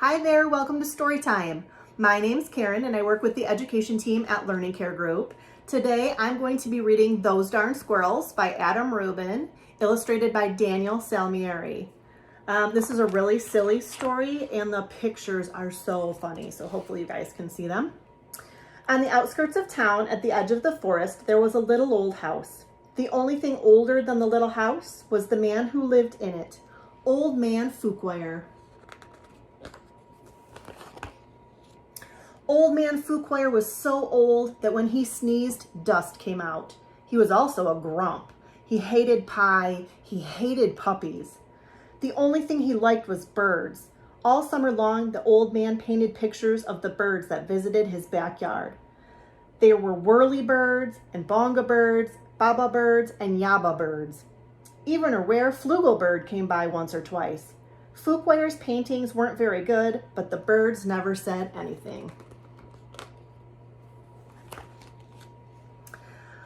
Hi there, welcome to Storytime. My name's Karen and I work with the education team at Learning Care Group. Today I'm going to be reading Those Darn Squirrels by Adam Rubin, illustrated by Daniel Salmieri. This is a really silly story and the pictures are so funny, so hopefully you guys can see them. On the outskirts of town, at the edge of the forest, there was a little old house. The only thing older than the little house was the man who lived in it, Old Man Fuquire. Old Man Fuquire was so old that when he sneezed, dust came out. He was also a grump. He hated pie. He hated puppies. The only thing he liked was birds. All summer long, the old man painted pictures of the birds that visited his backyard. There were whirly birds and bonga birds, baba birds, and yaba birds. Even a rare flugel bird came by once or twice. Fuquire's paintings weren't very good, but the birds never said anything.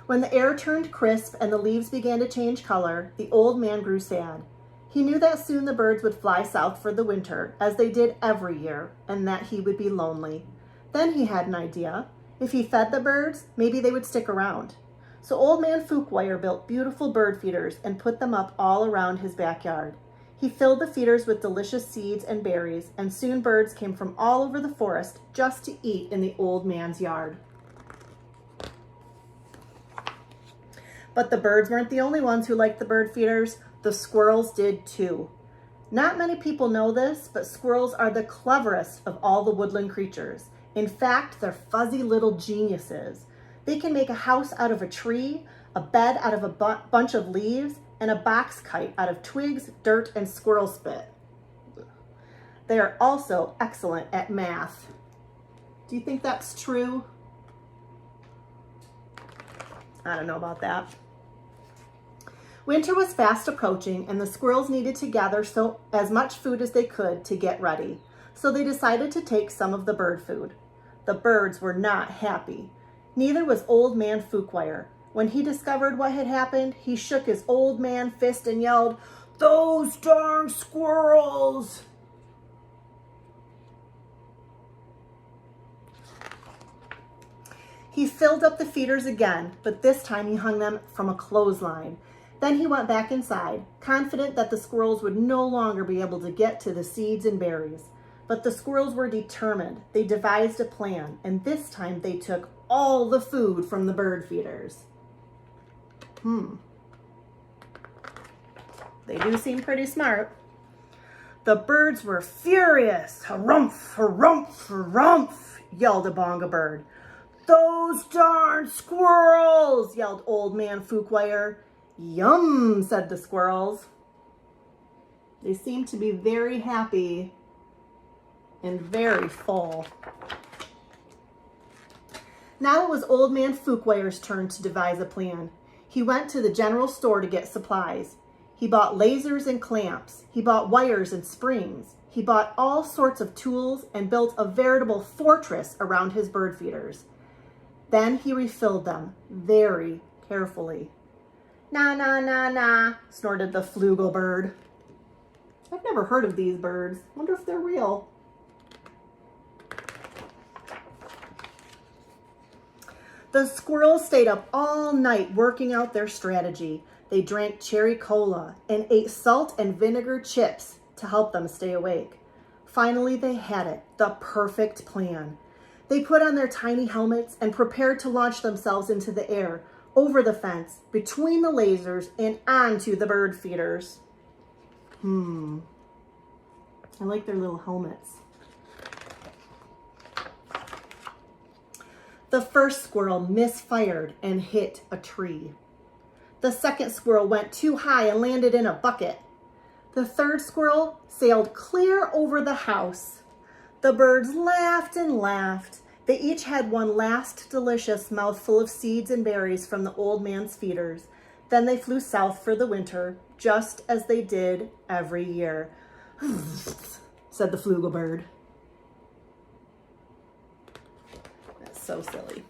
When the air turned crisp and the leaves began to change color, the old man grew sad. He knew that soon the birds would fly south for the winter, as they did every year, and that he would be lonely. Then he had an idea. If he fed the birds, maybe they would stick around. So Old Man Fuquire built beautiful bird feeders and put them up all around his backyard. He filled the feeders with delicious seeds and berries, and soon birds came from all over the forest just to eat in the old man's yard. But the birds weren't the only ones who liked the bird feeders. The squirrels did too. Not many people know this, but squirrels are the cleverest of all the woodland creatures. In fact, they're fuzzy little geniuses. They can make a house out of a tree, a bed out of a bunch of leaves, and a box kite out of twigs, dirt, and squirrel spit. They are also excellent at math. Do you think that's true? I don't know about that. Winter was fast approaching and the squirrels needed to gather as much food as they could to get ready. So they decided to take some of the bird food. The birds were not happy. Neither was Old Man Fuquire. When he discovered what had happened, he shook his old man fist and yelled, "Those darn squirrels!" He filled up the feeders again, but this time he hung them from a clothesline. Then he went back inside, confident that the squirrels would no longer be able to get to the seeds and berries. But the squirrels were determined. They devised a plan, and this time they took all the food from the bird feeders. They do seem pretty smart. The birds were furious. Harumph, harumph, harumph, yelled a bonga bird. "Those darn squirrels!" yelled Old Man Fuquire. "Yum," said the squirrels. They seem to be very happy and very full. Now it was Old Man Fuquire's turn to devise a plan. He went to the general store to get supplies. He bought lasers and clamps. He bought wires and springs. He bought all sorts of tools and built a veritable fortress around his bird feeders. Then he refilled them very carefully. "Na, na, na, na," snorted the flugel bird. I've never heard of these birds. Wonder if they're real. The squirrels stayed up all night working out their strategy. They drank cherry cola and ate salt and vinegar chips to help them stay awake. Finally, they had it, the perfect plan. They put on their tiny helmets and prepared to launch themselves into the air, over the fence, between the lasers, and onto the bird feeders. I like their little helmets. The first squirrel misfired and hit a tree. The second squirrel went too high and landed in a bucket. The third squirrel sailed clear over the house. The birds laughed and laughed. They each had one last delicious mouthful of seeds and berries from the old man's feeders. Then they flew south for the winter, just as they did every year. Said the flugel bird. That's so silly.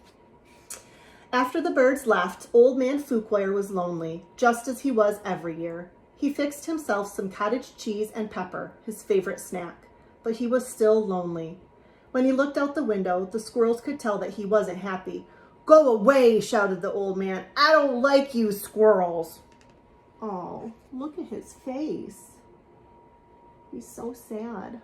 After the birds left, Old Man Fuquire was lonely, just as he was every year. He fixed himself some cottage cheese and pepper, his favorite snack. but he was still lonely. When he looked out the window, the squirrels could tell that he wasn't happy. "Go away," shouted the old man. "I don't like you squirrels." Oh, look at his face. He's so sad.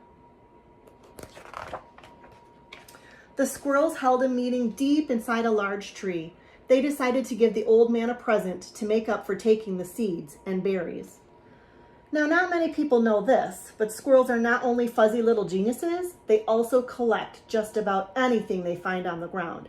The squirrels held a meeting deep inside a large tree. They decided to give the old man a present to make up for taking the seeds and berries. Now, not many people know this, but squirrels are not only fuzzy little geniuses, they also collect just about anything they find on the ground.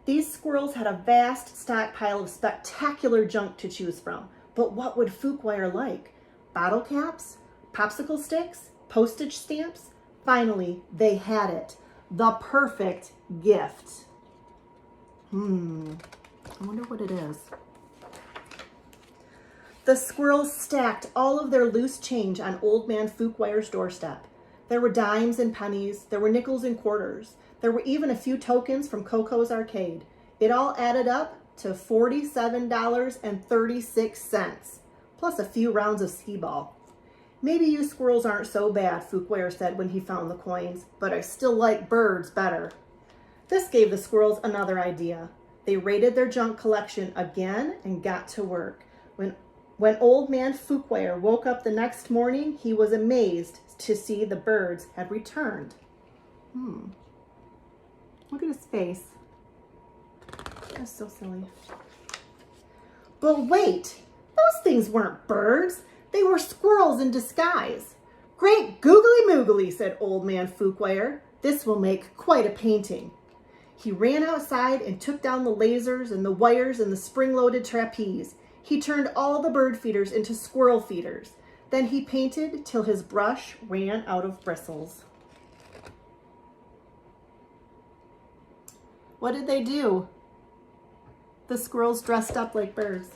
These squirrels had a vast stockpile of spectacular junk to choose from. But what would Fuquire like? Bottle caps? Popsicle sticks? Postage stamps? Finally, they had it. The perfect gift. I wonder what it is. The squirrels stacked all of their loose change on Old Man Fuquire's doorstep. There were dimes and pennies. There were nickels and quarters. There were even a few tokens from Coco's arcade. It all added up to $47.36, plus a few rounds of skee-ball. "Maybe you squirrels aren't so bad," Fuquire said when he found the coins, "but I still like birds better." This gave the squirrels another idea. They raided their junk collection again and got to work. When Old Man Fuquire woke up the next morning, he was amazed to see the birds had returned. Look at his face. That's so silly. But wait, those things weren't birds. They were squirrels in disguise. "Great googly moogly," said Old Man Fuquire. "This will make quite a painting." He ran outside and took down the lasers and the wires and the spring-loaded trapeze. He turned all the bird feeders into squirrel feeders. Then he painted till his brush ran out of bristles. What did they do? The squirrels dressed up like birds.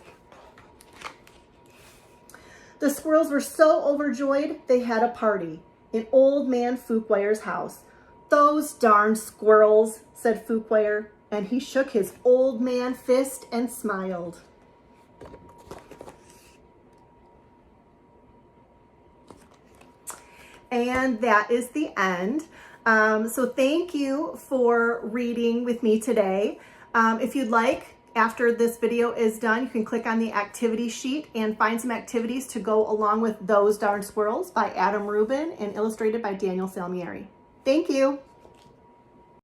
The squirrels were so overjoyed, they had a party in Old Man Fuquire's house. "Those darn squirrels," said Fuquire, and he shook his old man fist and smiled. And that is the end. So thank you for reading with me today. If you'd like, after this video is done, you can click on the activity sheet and find some activities to go along with Those Darn Squirrels by Adam Rubin and illustrated by Daniel Salmieri. Thank you.